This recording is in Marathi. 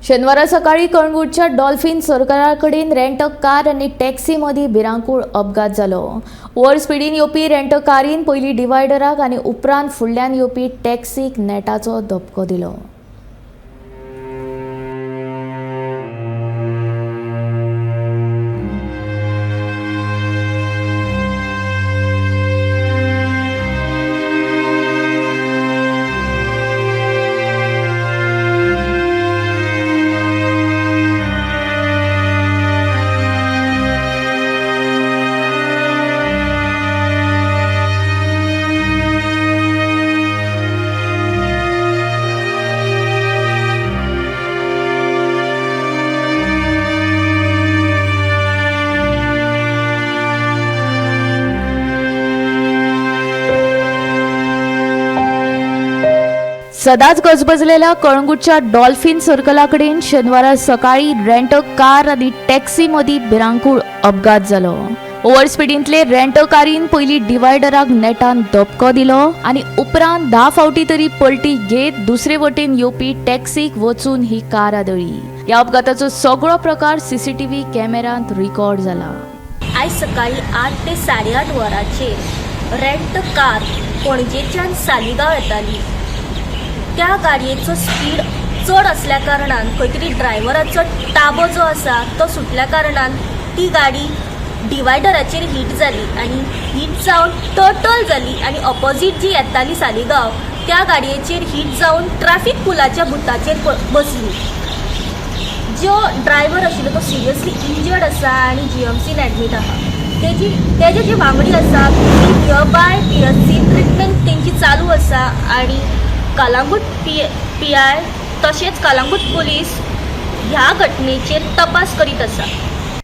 शनिवारा सकाळी कळंगूटच्या डॉल्फिन सर्कलाकडेन रेंट कार आनी टॅक्सी मदीं भिरांकूळ अपघात जालो. ओव्हर स्पिडीन येवपी रेंट कारीन पयलीं डिवायडराक आनी उपरांत फुडल्यान येवपी टॅक्सीक नेटाचो धपको दिलो. सदांच गजबजलेल्या कळंगूटच्या डॉल्फिन सर्कलाकडेन शनिवारा सकाळी रेंट कार आनी टॅक्सी मदीं भिरांकूळ अपघात जालो. ओव्हर स्पिडींतले रेंट कारीन पयलीं डिवायडराक नेटान धपको दिलो आनी उपरांत 10 फावटी तरी पलटी घेत दुसरे वटेन येवपी टॅक्सीक वचून ही कार आदळी. ह्या अपघाताचो सगळो प्रकार सीसीटीव्ही कॅमेरांत रिकॉर्ड जाला. आयज सकाळी 8 ते 8:30 वरांचेर रेंट कार पणजेच्यान सालिगांव येताली. त्या गाडयेचो स्पीड चड असल्या कारणान खंय तरी ड्रायव्हराचो ताबो जो आसा तो सुटल्या कारणान ती गाडी डिवायडराचेर हीट जाली आनी हीट जावन टर्टल जाली आनी ऑपोजीट जी येताली सालिगांव त्या गाडयेचेर हीट जावन ट्रॅफिक पुलाच्या बुटाचेर बसली. जो ड्रायव्हर आशिल्लो तो सिरियसली इंजर्ड आसा आनी GMCन एडमीट आहा. तेजे जे वांगडी आसा ती नियरबाय PSC ट्रिटमेंट तेंची चालू आसा आनी कळंगूट PI तशेंच कळंगूट पुलीस ह्या घटनेचेर तपास करीत आसा.